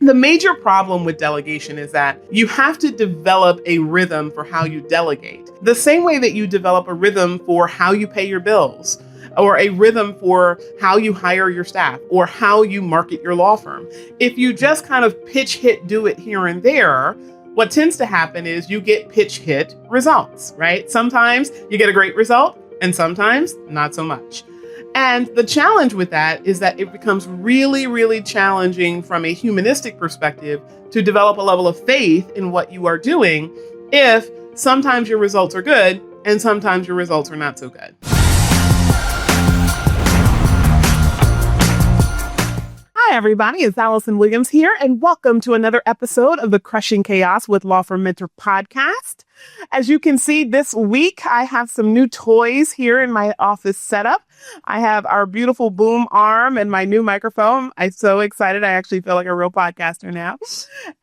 The major problem with delegation is that you have to develop a rhythm for how you delegate. The same way that you develop a rhythm for how you pay your bills, or a rhythm for how you hire your staff, or how you market your law firm. If you just kind of pitch, hit, do it here and there, what tends to happen is you get pitch, hit results, right? Sometimes you get a great result, and sometimes not so much. And the challenge with that is that it becomes really, really challenging from a humanistic perspective to develop a level of faith in what you are doing if sometimes your results are good and sometimes your results are not so good. Hi, everybody. It's Allison Williams here, and welcome to another episode of the Crushing Chaos with Law Firm Mentor podcast. As you can see, this week, I have some new toys here in my office setup. I have our beautiful boom arm and my new microphone. I'm so excited. I actually feel like a real podcaster now.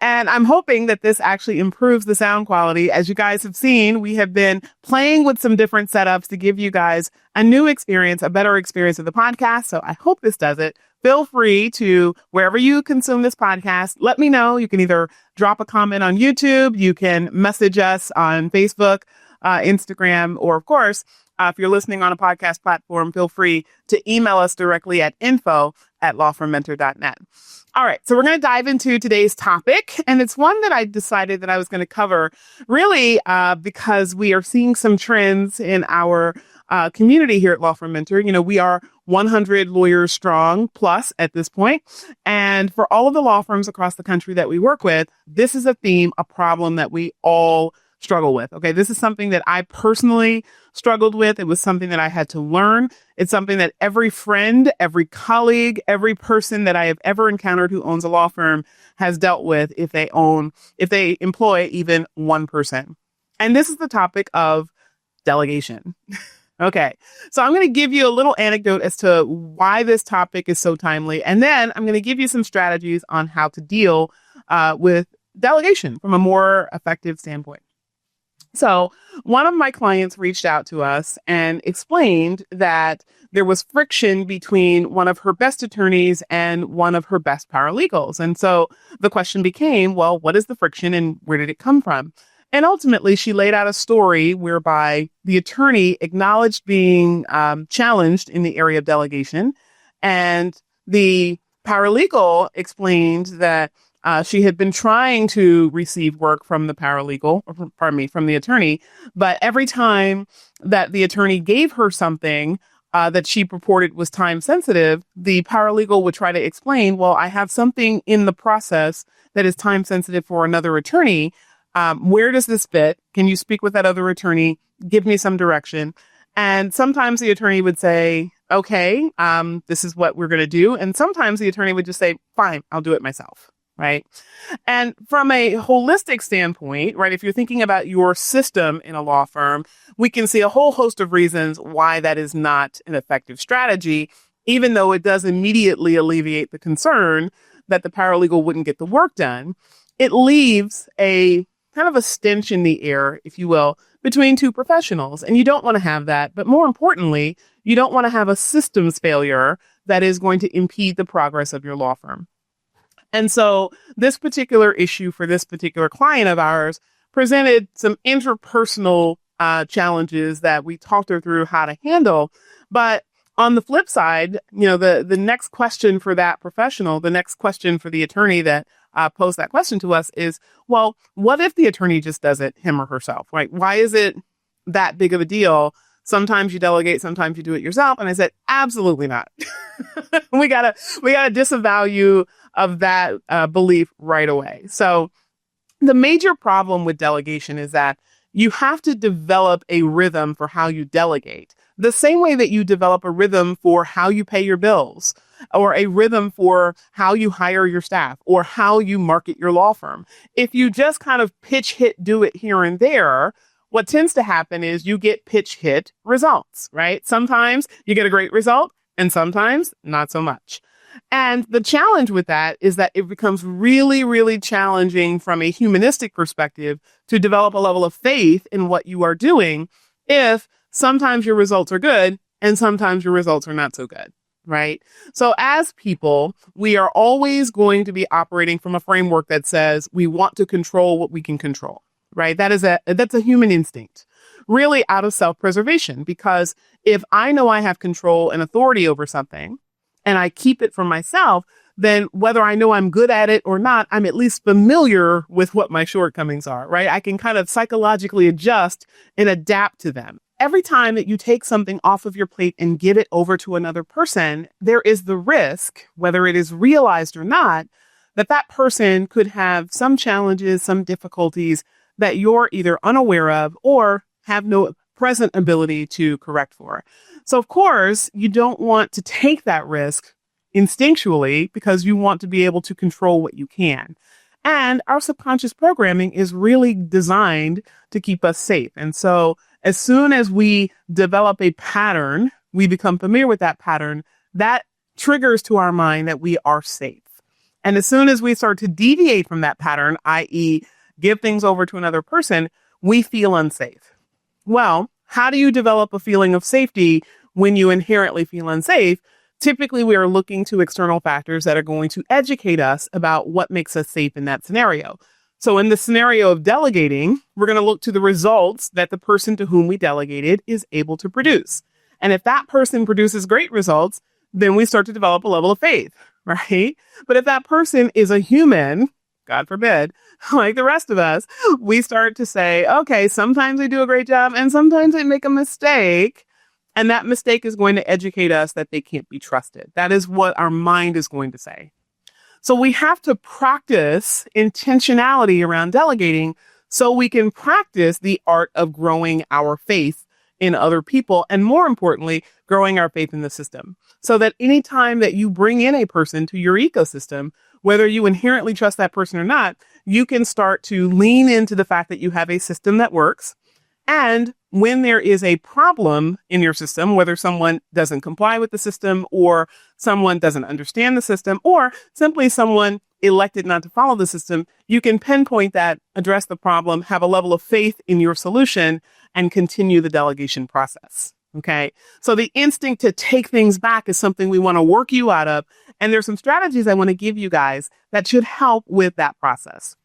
And I'm hoping that this actually improves the sound quality. As you guys have seen, we have been playing with some different setups to give you guys a new experience, a better experience of the podcast. So I hope this does it. Feel free to, wherever you consume this podcast, let me know. You can either drop a comment on YouTube, you can message us on Facebook, Instagram, or of course, if you're listening on a podcast platform, feel free to email us directly at info@lawfirmmentor.net. All right, so we're going to dive into today's topic, and it's one that I decided that I was going to cover really because we are seeing some trends in our community here at Law Firm Mentor. You know, we are 100 lawyers strong plus at this point. And for all of the law firms across the country that we work with, this is a theme, a problem that we all struggle with. Okay, this is something that I personally struggled with. It was something that I had to learn. It's something that every friend, every colleague, every person that I have ever encountered who owns a law firm has dealt with if they employ even one person. And this is the topic of delegation. Okay, so I'm going to give you a little anecdote as to why this topic is so timely. And then I'm going to give you some strategies on how to deal with delegation from a more effective standpoint. So one of my clients reached out to us and explained that there was friction between one of her best attorneys and one of her best paralegals. And so the question became, well, what is the friction and where did it come from? And ultimately, she laid out a story whereby the attorney acknowledged being challenged in the area of delegation. And the paralegal explained that she had been trying to receive work from the from the attorney. But every time that the attorney gave her something that she purported was time sensitive, the paralegal would try to explain, well, I have something in the process that is time sensitive for another attorney. Where does this fit? Can you speak with that other attorney? Give me some direction. And sometimes the attorney would say, okay, this is what we're going to do. And sometimes the attorney would just say, fine, I'll do it myself. Right. And from a holistic standpoint, right, if you're thinking about your system in a law firm, we can see a whole host of reasons why that is not an effective strategy, even though it does immediately alleviate the concern that the paralegal wouldn't get the work done. It leaves a kind of a stench in the air, if you will, between two professionals. And you don't want to have that. But more importantly, you don't want to have a systems failure that is going to impede the progress of your law firm. And so this particular issue for this particular client of ours presented some interpersonal challenges that we talked her through how to handle. But on the flip side, you know, the next question for that professional, the next question for the attorney that posed that question to us is, well, what if the attorney just does it him or herself, right? Why is it that big of a deal? Sometimes you delegate, sometimes you do it yourself. And I said, absolutely not. we gotta disavow you of that belief right away. So the major problem with delegation is that you have to develop a rhythm for how you delegate. The same way that you develop a rhythm for how you pay your bills, or a rhythm for how you hire your staff, or how you market your law firm. If you just kind of pitch, hit, do it here and there, what tends to happen is you get pitch, hit results, right? Sometimes you get a great result and sometimes not so much. And the challenge with that is that it becomes really, really challenging from a humanistic perspective to develop a level of faith in what you are doing if sometimes your results are good and sometimes your results are not so good, right? So as people, we are always going to be operating from a framework that says we want to control what we can control, right? That's a human instinct, really out of self-preservation, because if I know I have control and authority over something and I keep it for myself, then whether I know I'm good at it or not, I'm at least familiar with what my shortcomings are, right? I can kind of psychologically adjust and adapt to them. Every time that you take something off of your plate and give it over to another person, there is the risk, whether it is realized or not, that that person could have some challenges, some difficulties that you're either unaware of or have no present ability to correct for. So, of course, you don't want to take that risk instinctually because you want to be able to control what you can. And our subconscious programming is really designed to keep us safe. And so as soon as we develop a pattern, we become familiar with that pattern, that triggers to our mind that we are safe. And as soon as we start to deviate from that pattern, i.e. give things over to another person, we feel unsafe. Well, how do you develop a feeling of safety when you inherently feel unsafe? Typically, we are looking to external factors that are going to educate us about what makes us safe in that scenario. So in the scenario of delegating, we're going to look to the results that the person to whom we delegated is able to produce. And if that person produces great results, then we start to develop a level of faith, right? But if that person is a human, God forbid, like the rest of us, we start to say, okay, sometimes they do a great job and sometimes they make a mistake. And that mistake is going to educate us that they can't be trusted. That is what our mind is going to say. So we have to practice intentionality around delegating so we can practice the art of growing our faith in other people, and more importantly, growing our faith in the system. So that anytime that you bring in a person to your ecosystem, whether you inherently trust that person or not, you can start to lean into the fact that you have a system that works. And when there is a problem in your system, whether someone doesn't comply with the system or someone doesn't understand the system or simply someone elected not to follow the system, you can pinpoint that, address the problem, have a level of faith in your solution, and continue the delegation process. Okay. So the instinct to take things back is something we want to work you out of. And there's some strategies I want to give you guys that should help with that process.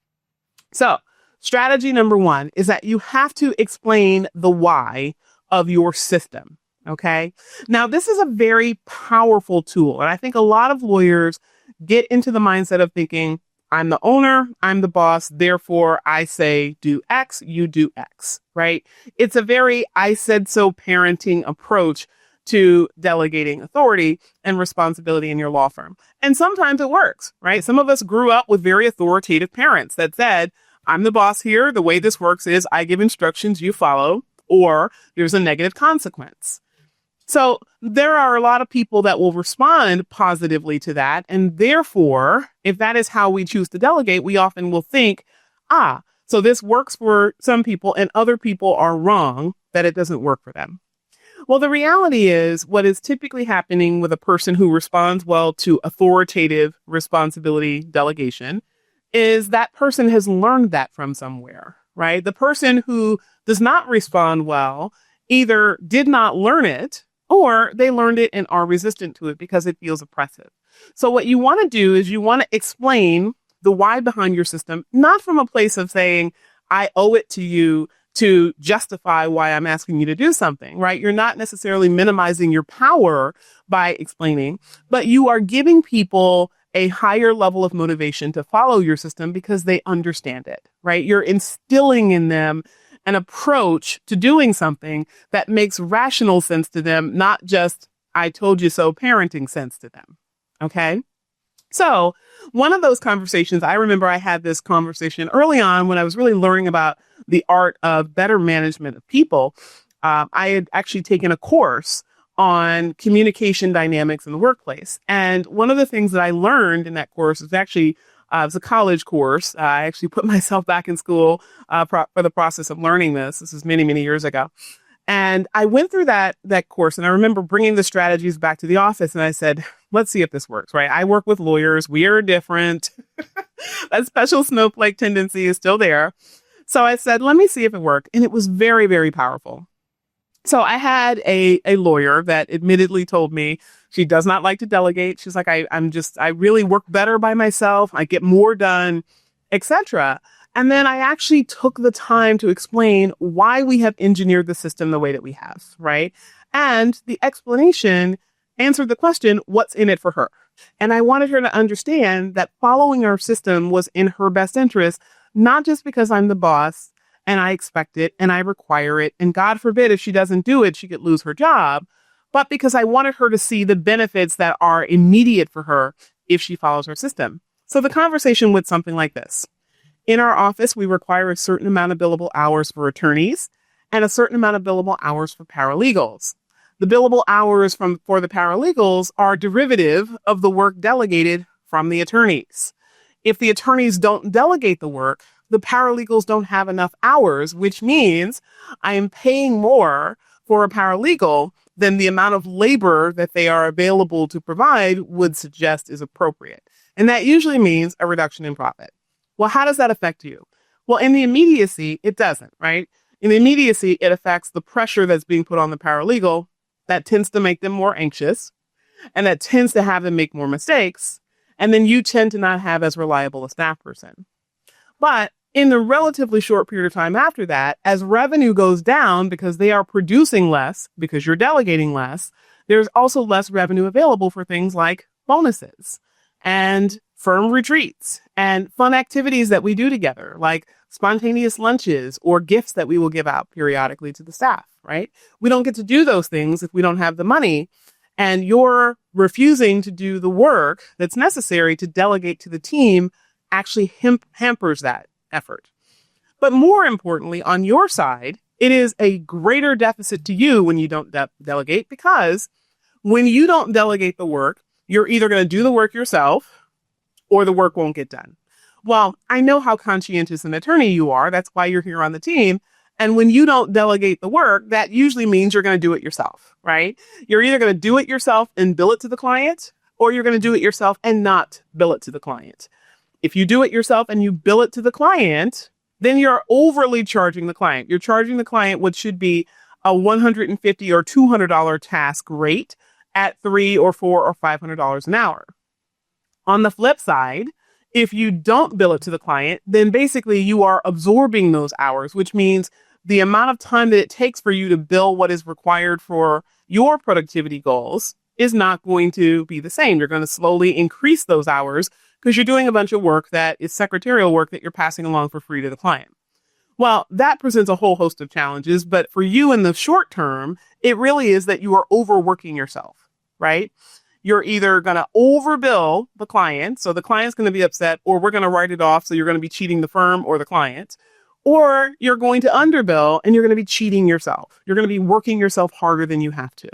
So strategy number one is that you have to explain the why of your system. Okay. Now, this is a very powerful tool. And I think a lot of lawyers get into the mindset of thinking, I'm the owner, I'm the boss, therefore I say do X, you do X, right? It's a very I said so parenting approach to delegating authority and responsibility in your law firm. And sometimes it works, right? Some of us grew up with very authoritative parents that said, I'm the boss here. The way this works is I give instructions, you follow, or there's a negative consequence. So there are a lot of people that will respond positively to that. And therefore, if that is how we choose to delegate, we often will think, so this works for some people and other people are wrong that it doesn't work for them. Well, the reality is what is typically happening with a person who responds well to authoritative responsibility delegation is that person has learned that from somewhere, right? The person who does not respond well either did not learn it or they learned it and are resistant to it because it feels oppressive. So what you want to do is you want to explain the why behind your system, not from a place of saying, I owe it to you to justify why I'm asking you to do something, right? You're not necessarily minimizing your power by explaining, but you are giving people a higher level of motivation to follow your system because they understand it, right? You're instilling in them an approach to doing something that makes rational sense to them, not just I told you so parenting sense to them. Okay. So one of those conversations, I remember I had this conversation early on when I was really learning about the art of better management of people. I had actually taken a course on communication dynamics in the workplace. And one of the things that I learned in that course was actually it was a college course. I actually put myself back in school for the process of learning this. This is many, many years ago. And I went through that course, and I remember bringing the strategies back to the office, and I said, let's see if this works, right? I work with lawyers. We are different. That special snowflake tendency is still there. So I said, let me see if it worked. And it was very, very powerful. So I had a lawyer that admittedly told me she does not like to delegate. She's like, I really work better by myself. I get more done, etc. And then I actually took the time to explain why we have engineered the system the way that we have, right? And the explanation answered the question, what's in it for her? And I wanted her to understand that following our system was in her best interest, not just because I'm the boss and I expect it and I require it. And God forbid, if she doesn't do it, she could lose her job, but because I wanted her to see the benefits that are immediate for her if she follows our system. So the conversation went something like this. In our office, we require a certain amount of billable hours for attorneys and a certain amount of billable hours for paralegals. The billable hours for the paralegals are derivative of the work delegated from the attorneys. If the attorneys don't delegate the work, the paralegals don't have enough hours, which means I am paying more for a paralegal than the amount of labor that they are available to provide would suggest is appropriate. And that usually means a reduction in profit. Well, how does that affect you? Well, in the immediacy, it doesn't, right? In the immediacy, it affects the pressure that's being put on the paralegal. That tends to make them more anxious, and that tends to have them make more mistakes. And then you tend to not have as reliable a staff person. But in the relatively short period of time after that, as revenue goes down because they are producing less, because you're delegating less, there's also less revenue available for things like bonuses and firm retreats and fun activities that we do together, like spontaneous lunches or gifts that we will give out periodically to the staff, right? We don't get to do those things if we don't have the money. And you're refusing to do the work that's necessary to delegate to the team actually hampers that effort. But more importantly, on your side, it is a greater deficit to you when you don't delegate, because when you don't delegate the work, you're either going to do the work yourself or the work won't get done. Well, I know how conscientious an attorney you are. That's why you're here on the team. And when you don't delegate the work, that usually means you're going to do it yourself, right? You're either going to do it yourself and bill it to the client, or you're going to do it yourself and not bill it to the client. If you do it yourself and you bill it to the client, then you're overly charging the client. You're charging the client what should be a $150 or $200 task rate at $300 or $400 or $500 an hour. On the flip side, if you don't bill it to the client, then basically you are absorbing those hours, which means the amount of time that it takes for you to bill what is required for your productivity goals is not going to be the same. You're going to slowly increase those hours because you're doing a bunch of work that is secretarial work that you're passing along for free to the client. Well, that presents a whole host of challenges, but for you in the short term, it really is that you are overworking yourself, right? You're either going to overbill the client, so the client's going to be upset, or we're going to write it off, so you're going to be cheating the firm or the client, or you're going to underbill and you're going to be cheating yourself. You're going to be working yourself harder than you have to.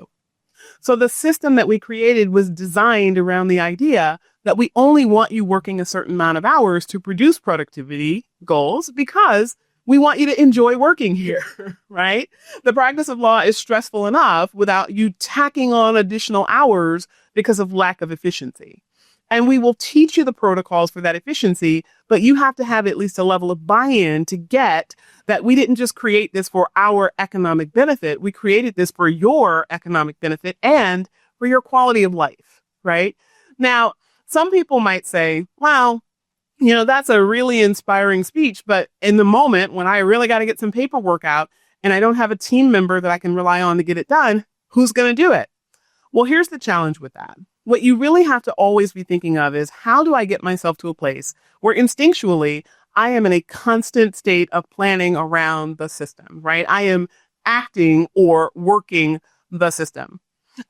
So the system that we created was designed around the idea that we only want you working a certain amount of hours to produce productivity goals because we want you to enjoy working here, right? The practice of law is stressful enough without you tacking on additional hours because of lack of efficiency. And we will teach you the protocols for that efficiency, but you have to have at least a level of buy-in to get that we didn't just create this for our economic benefit. We created this for your economic benefit and for your quality of life, right? Now, some people might say, well, that's a really inspiring speech, but in the moment when I really got to get some paperwork out and I don't have a team member that I can rely on to get it done, who's going to do it? Well, here's the challenge with that. What you really have to always be thinking of is, how do I get myself to a place where instinctually I am in a constant state of planning around the system, right? I am acting or working the system.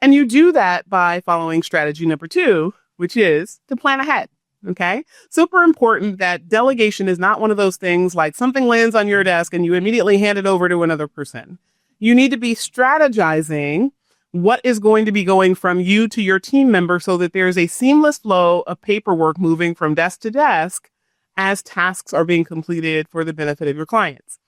And you do that by following strategy number 2, which is to plan ahead. Okay. Super important that delegation is not one of those things like something lands on your desk and you immediately hand it over to another person. You need to be strategizing what is going to be going from you to your team member so that there's a seamless flow of paperwork moving from desk to desk as tasks are being completed for the benefit of your clients.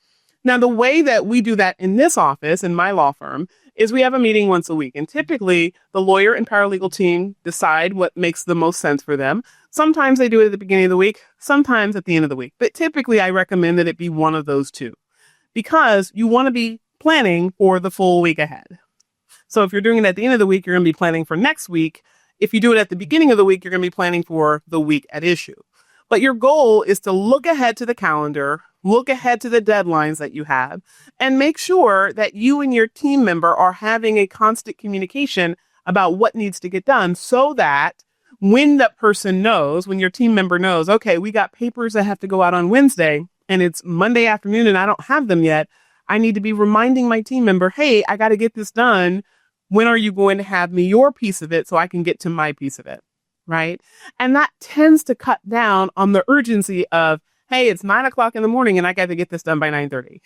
Now, the way that we do that in this office, in my law firm, is we have a meeting once a week. And typically, the lawyer and paralegal team decide what makes the most sense for them. Sometimes they do it at the beginning of the week, sometimes at the end of the week. But typically, I recommend that it be one of those two, because you want to be planning for the full week ahead. So if you're doing it at the end of the week, you're going to be planning for next week. If you do it at the beginning of the week, you're going to be planning for the week at issue. But your goal is to look ahead to the calendar, look ahead to the deadlines that you have, and make sure that you and your team member are having a constant communication about what needs to get done, so that when that person knows, when your team member knows, okay, we got papers that have to go out on Wednesday and it's Monday afternoon and I don't have them yet, I need to be reminding my team member, hey, I got to get this done. When are you going to have me your piece of it so I can get to my piece of it? Right? And that tends to cut down on the urgency of, hey, it's 9:00 in the morning and I got to get this done by 9:30,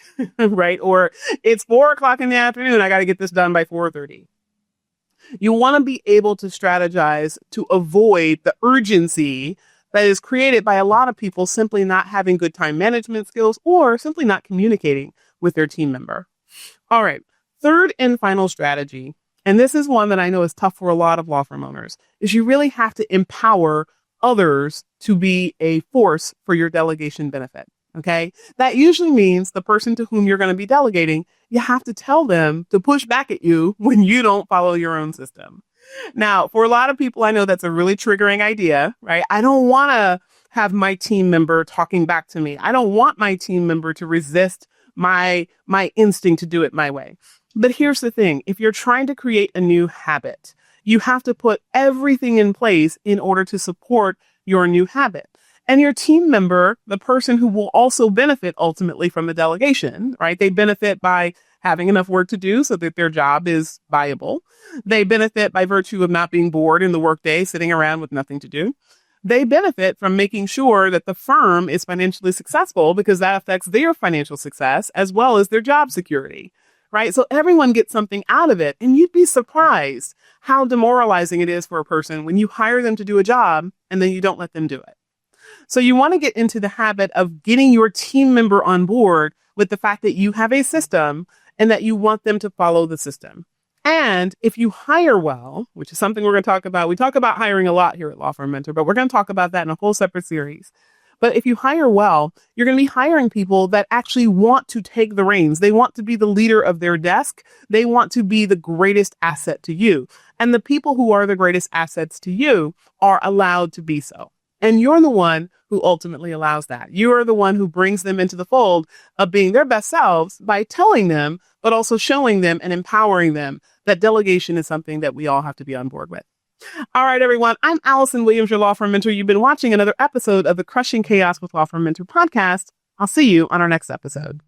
right? Or it's 4:00 in the afternoon, I got to get this done by 4:30. You want to be able to strategize to avoid the urgency that is created by a lot of people simply not having good time management skills or simply not communicating with their team member. All right. Third and final strategy, and this is one that I know is tough for a lot of law firm owners, is you really have to empower others to be a force for your delegation benefit. Okay. That usually means the person to whom you're going to be delegating, you have to tell them to push back at you when you don't follow your own system. Now, for a lot of people, I know that's a really triggering idea, right? I don't want to have my team member talking back to me. I don't want my team member to resist my instinct to do it my way. But here's the thing. If you're trying to create a new habit, you have to put everything in place in order to support your new habit. And your team member, the person who will also benefit ultimately from the delegation, right? They benefit by having enough work to do so that their job is viable. They benefit by virtue of not being bored in the workday, sitting around with nothing to do. They benefit from making sure that the firm is financially successful because that affects their financial success as well as their job security, right? So everyone gets something out of it. And you'd be surprised how demoralizing it is for a person when you hire them to do a job and then you don't let them do it. So you want to get into the habit of getting your team member on board with the fact that you have a system and that you want them to follow the system. And if you hire well, which is something we're going to talk about, we talk about hiring a lot here at Law Firm Mentor, but we're going to talk about that in a whole separate series. But if you hire well, you're going to be hiring people that actually want to take the reins. They want to be the leader of their desk. They want to be the greatest asset to you. And the people who are the greatest assets to you are allowed to be so. And you're the one who ultimately allows that. You are the one who brings them into the fold of being their best selves by telling them, but also showing them and empowering them that delegation is something that we all have to be on board with. All right, everyone. I'm Allison Williams, your Law Firm Mentor. You've been watching another episode of the Crushing Chaos with Law Firm Mentor podcast. I'll see you on our next episode.